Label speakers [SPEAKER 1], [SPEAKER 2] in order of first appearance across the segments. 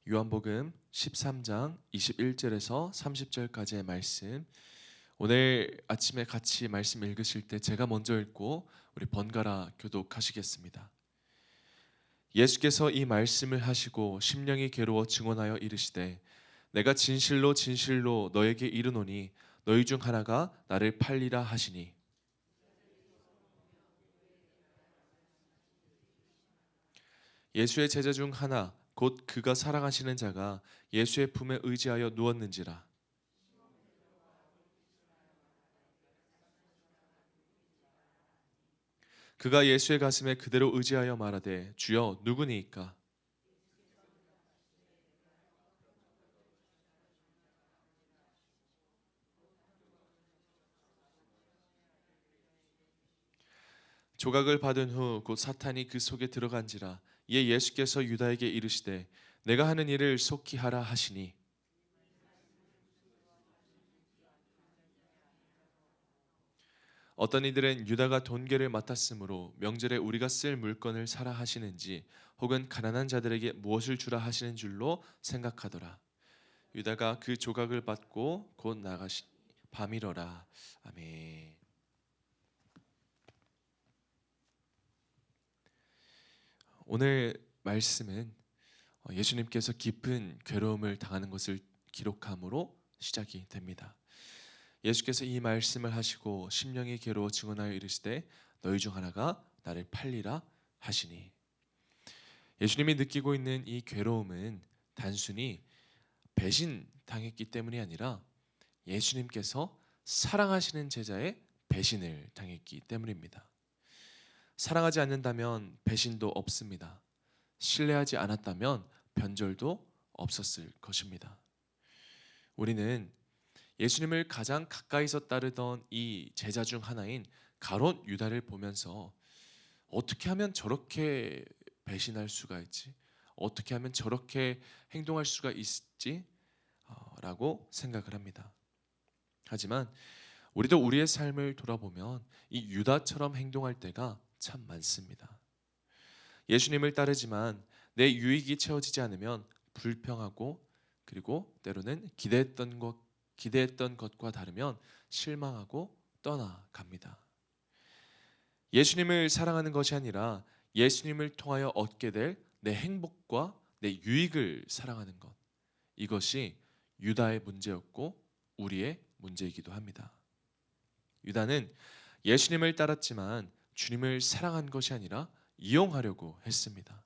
[SPEAKER 1] 요한복음 13장 21절에서 30절까지의 말씀, 오늘 아침에 같이 말씀 읽으실 때 제가 먼저 읽고 우리 번갈아 교독하시겠습니다. 예수께서 이 말씀을 하시고 심령이 괴로워 증언하여 이르시되 내가 진실로 진실로 너에게 이르노니 너희 중 하나가 나를 팔리라 하시니, 예수의 제자 중 하나 곧 그가 사랑하시는 자가 예수의 품에 의지하여 누웠는지라. 그가 예수의 가슴에 그대로 의지하여 말하되 주여 누구니이까? 조각을 받은 후 곧 사탄이 그 속에 들어간지라. 이에 예수께서 유다에게 이르시되 내가 하는 일을 속히 하라 하시니, 어떤 이들은 유다가 돈계를 맡았으므로 명절에 우리가 쓸 물건을 사라 하시는지 혹은 가난한 자들에게 무엇을 주라 하시는 줄로 생각하더라. 유다가 그 조각을 받고 곧 나가시 밤이러라. 아멘. 오늘 말씀은 예수님께서 깊은 괴로움을 당하는 것을 기록함으로 시작이 됩니다. 예수께서 이 말씀을 하시고 심령이 괴로워 증언하여 이르시되 너희 중 하나가 나를 팔리라 하시니, 예수님이 느끼고 있는 이 괴로움은 단순히 배신 당했기 때문이 아니라 예수님께서 사랑하시는 제자의 배신을 당했기 때문입니다. 사랑하지 않는다면 배신도 없습니다. 신뢰하지 않았다면 변절도 없었을 것입니다. 우리는 예수님을 가장 가까이서 따르던 이 제자 중 하나인 가롯 유다를 보면서 어떻게 하면 저렇게 배신할 수가 있지? 어떻게 하면 저렇게 행동할 수가 있지? 라고 생각을 합니다. 하지만 우리도 우리의 삶을 돌아보면 이 유다처럼 행동할 때가 참 많습니다. 예수님을 따르지만 내 유익이 채워지지 않으면 불평하고, 그리고 때로는 기대했던 것과 다르면 실망하고 떠나갑니다. 예수님을 사랑하는 것이 아니라 예수님을 통하여 얻게 될 내 행복과 내 유익을 사랑하는 것, 이것이 유다의 문제였고 우리의 문제이기도 합니다. 유다는 예수님을 따랐지만 주님을 사랑한 것이 아니라 이용하려고 했습니다.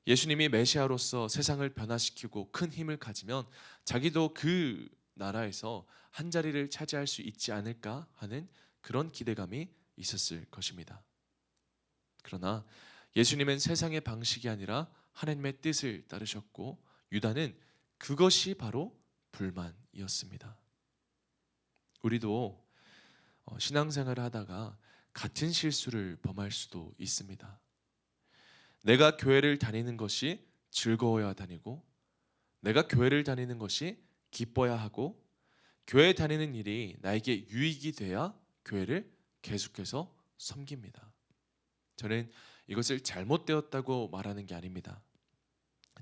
[SPEAKER 1] 예수님이 메시아로서 세상을 변화시키고 큰 힘을 가지면 자기도 그 나라에서 한 자리를 차지할 수 있지 않을까 하는 그런 기대감이 있었을 것입니다. 그러나 예수님은 세상의 방식이 아니라 하나님의 뜻을 따르셨고 유다는 그것이 바로 불만이었습니다. 우리도 신앙생활을 하다가 같은 실수를 범할 수도 있습니다. 내가 교회를 다니는 것이 즐거워야 다니고, 내가 교회를 다니는 것이 기뻐야 하고, 교회 다니는 일이 나에게 유익이 돼야 교회를 계속해서 섬깁니다. 저는 이것을 잘못되었다고 말하는 게 아닙니다.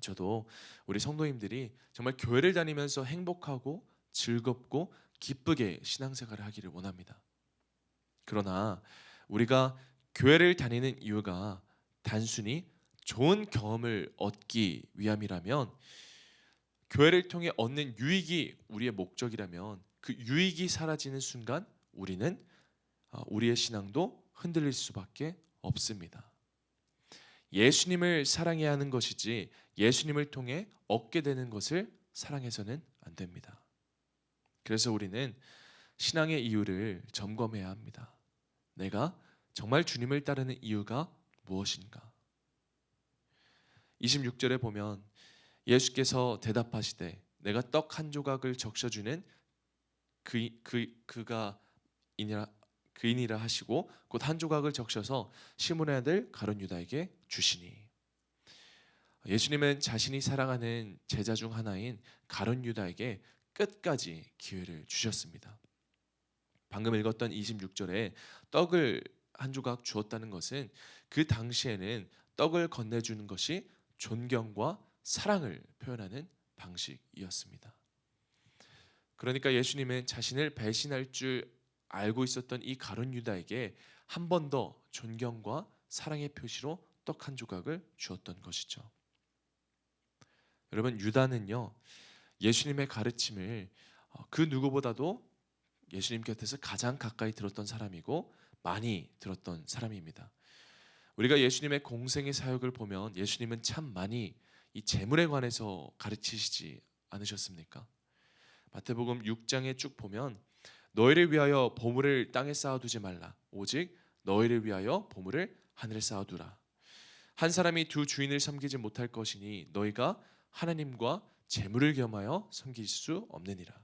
[SPEAKER 1] 저도 우리 성도님들이 정말 교회를 다니면서 행복하고 즐겁고 기쁘게 신앙생활을 하기를 원합니다. 그러나 우리가 교회를 다니는 이유가 단순히 좋은 경험을 얻기 위함이라면, 교회를 통해 얻는 유익이 우리의 목적이라면 그 유익이 사라지는 순간 우리는 우리의 신앙도 흔들릴 수밖에 없습니다. 예수님을 사랑해야 하는 것이지 예수님을 통해 얻게 되는 것을 사랑해서는 안 됩니다. 그래서 우리는 신앙의 이유를 점검해야 합니다. 내가 정말 주님을 따르는 이유가 무엇인가? 26절에 보면 예수께서 대답하시되 내가 떡 한 조각을 적셔주는 그가 그인이라 하시고 곧 한 조각을 적셔서 시몬의 아들 가룟 유다에게 주시니, 예수님은 자신이 사랑하는 제자 중 하나인 가룟 유다에게 끝까지 기회를 주셨습니다. 방금 읽었던 26절에 떡을 한 조각 주었다는 것은 그 당시에는 떡을 건네주는 것이 존경과 사랑을 표현하는 방식이었습니다. 그러니까 예수님은 자신을 배신할 줄 알고 있었던 이 가룟 유다에게 한 번 더 존경과 사랑의 표시로 떡 한 조각을 주었던 것이죠. 여러분, 유다는요, 예수님의 가르침을 그 누구보다도 예수님 곁에서 가장 가까이 들었던 사람이고 많이 들었던 사람입니다. 우리가 예수님의 공생의 사역을 보면 예수님은 참 많이 이 재물에 관해서 가르치시지 않으셨습니까? 마태복음 6장에 쭉 보면 너희를 위하여 보물을 땅에 쌓아두지 말라. 오직 너희를 위하여 보물을 하늘에 쌓아두라. 한 사람이 두 주인을 섬기지 못할 것이니 너희가 하나님과 재물을 겸하여 섬길 수 없느니라.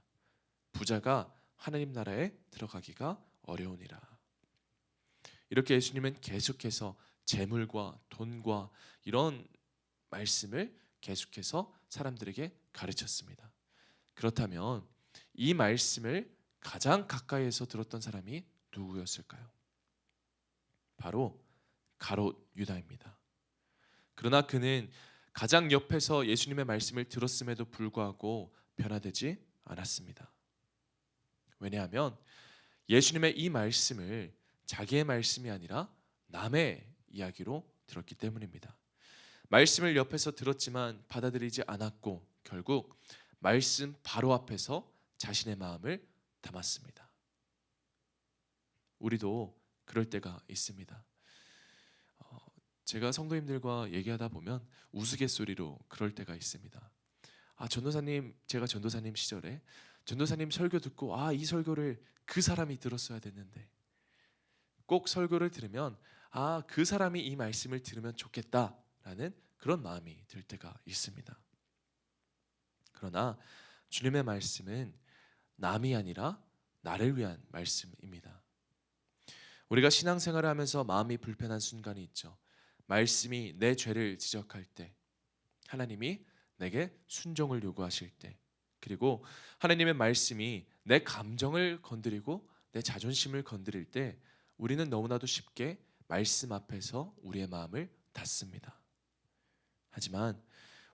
[SPEAKER 1] 부자가 하나님 나라에 들어가기가 어려우니라. 이렇게 예수님은 계속해서 재물과 돈과 이런 말씀을 계속해서 사람들에게 가르쳤습니다. 그렇다면 이 말씀을 가장 가까이에서 들었던 사람이 누구였을까요? 바로 가롯 유다입니다. 그러나 그는 가장 옆에서 예수님의 말씀을 들었음에도 불구하고 변화되지 않았습니다. 왜냐하면 예수님의 이 말씀을 자기의 말씀이 아니라 남의 이야기로 들었기 때문입니다. 말씀을 옆에서 들었지만 받아들이지 않았고 결국 말씀 바로 앞에서 자신의 마음을 담았습니다. 우리도 그럴 때가 있습니다. 제가 성도님들과 얘기하다 보면 우스갯소리로 그럴 때가 있습니다. 전도사님, 제가 전도사님 시절에 전도사님 설교 듣고 이 설교를 그 사람이 들었어야 됐는데, 꼭 설교를 들으면 그 사람이 이 말씀을 들으면 좋겠다라는 그런 마음이 들 때가 있습니다. 그러나 주님의 말씀은 남이 아니라 나를 위한 말씀입니다. 우리가 신앙생활을 하면서 마음이 불편한 순간이 있죠. 말씀이 내 죄를 지적할 때, 하나님이 내게 순종을 요구하실 때, 그리고 하나님의 말씀이 내 감정을 건드리고 내 자존심을 건드릴 때 우리는 너무나도 쉽게 말씀 앞에서 우리의 마음을 닫습니다. 하지만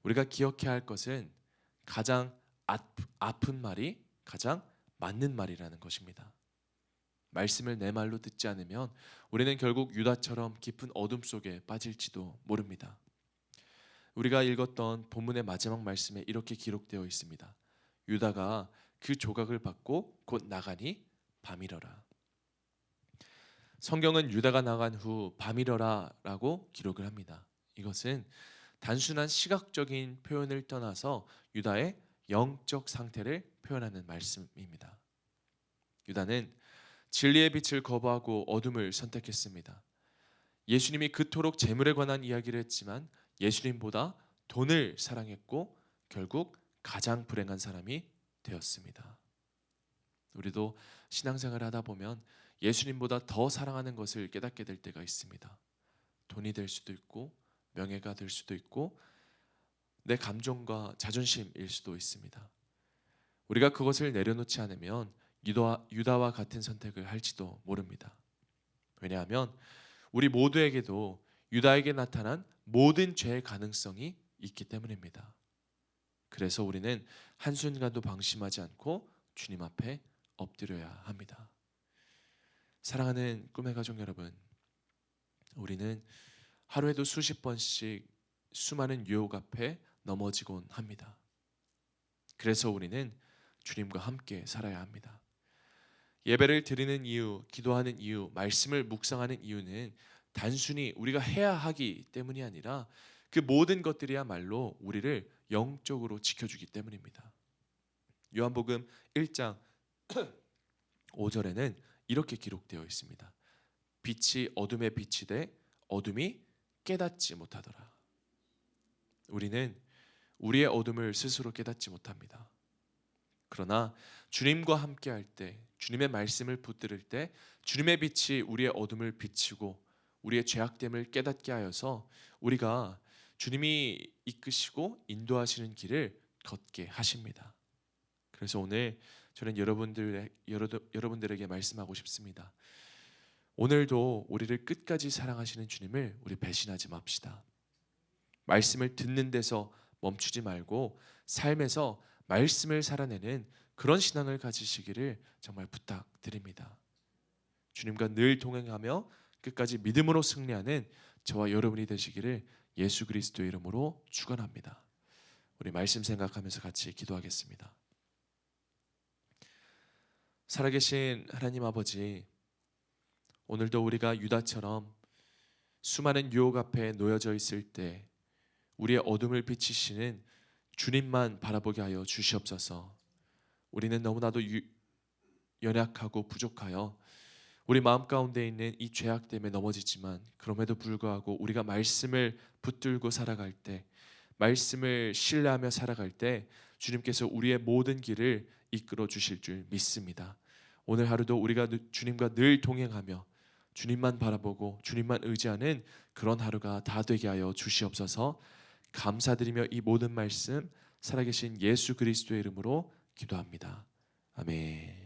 [SPEAKER 1] 우리가 기억해야 할 것은 가장 아픈 말이 가장 맞는 말이라는 것입니다. 말씀을 내 말로 듣지 않으면 우리는 결국 유다처럼 깊은 어둠 속에 빠질지도 모릅니다. 우리가 읽었던 본문의 마지막 말씀에 이렇게 기록되어 있습니다. 유다가 그 조각을 받고 곧 나가니 밤이러라. 성경은 유다가 나간 후 밤이러라 라고 기록을 합니다. 이것은 단순한 시각적인 표현을 떠나서 유다의 영적 상태를 표현하는 말씀입니다. 유다는 진리의 빛을 거부하고 어둠을 선택했습니다. 예수님이 그토록 재물에 관한 이야기를 했지만 예수님보다 돈을 사랑했고 결국 가장 불행한 사람이 되었습니다. 우리도 신앙생활을 하다 보면 예수님보다 더 사랑하는 것을 깨닫게 될 때가 있습니다. 돈이 될 수도 있고 명예가 될 수도 있고 내 감정과 자존심일 수도 있습니다. 우리가 그것을 내려놓지 않으면 유다와 같은 선택을 할지도 모릅니다. 왜냐하면 우리 모두에게도 유다에게 나타난 모든 죄의 가능성이 있기 때문입니다. 그래서 우리는 한순간도 방심하지 않고 주님 앞에 엎드려야 합니다. 사랑하는 꿈의 가족 여러분, 우리는 하루에도 수십 번씩 수많은 유혹 앞에 넘어지곤 합니다. 그래서 우리는 주님과 함께 살아야 합니다. 예배를 드리는 이유, 기도하는 이유, 말씀을 묵상하는 이유는 단순히 우리가 해야 하기 때문이 아니라 그 모든 것들이야말로 우리를 영적으로 지켜주기 때문입니다. 요한복음 1장 5절에는 이렇게 기록되어 있습니다. 빛이 어둠에 비치되 어둠이 깨닫지 못하더라. 우리는 우리의 어둠을 스스로 깨닫지 못합니다. 그러나 주님과 함께할 때, 주님의 말씀을 붙들을 때 주님의 빛이 우리의 어둠을 비치고 우리의 죄악됨을 깨닫게 하여서 우리가 주님이 이끄시고 인도하시는 길을 걷게 하십니다. 그래서 오늘 저는 여러분들에게 말씀하고 싶습니다. 오늘도 우리를 끝까지 사랑하시는 주님을 우리 배신하지 맙시다. 말씀을 듣는 데서 멈추지 말고 삶에서 말씀을 살아내는 그런 신앙을 가지시기를 정말 부탁드립니다. 주님과 늘 동행하며 끝까지 믿음으로 승리하는 저와 여러분이 되시기를 예수 그리스도의 이름으로 축원합니다. 우리 말씀 생각하면서 같이 기도하겠습니다. 살아계신 하나님 아버지, 오늘도 우리가 유다처럼 수많은 유혹 앞에 놓여져 있을 때 우리의 어둠을 비치시는 주님만 바라보게 하여 주시옵소서. 우리는 너무나도 연약하고 부족하여 우리 마음 가운데 있는 이 죄악 때문에 넘어지지만, 그럼에도 불구하고 우리가 말씀을 붙들고 살아갈 때, 말씀을 신뢰하며 살아갈 때 주님께서 우리의 모든 길을 이끌어 주실 줄 믿습니다. 오늘 하루도 우리가 주님과 늘 동행하며 주님만 바라보고 주님만 의지하는 그런 하루가 다 되게 하여 주시옵소서. 감사드리며 이 모든 말씀 살아계신 예수 그리스도의 이름으로 기도합니다. 아멘.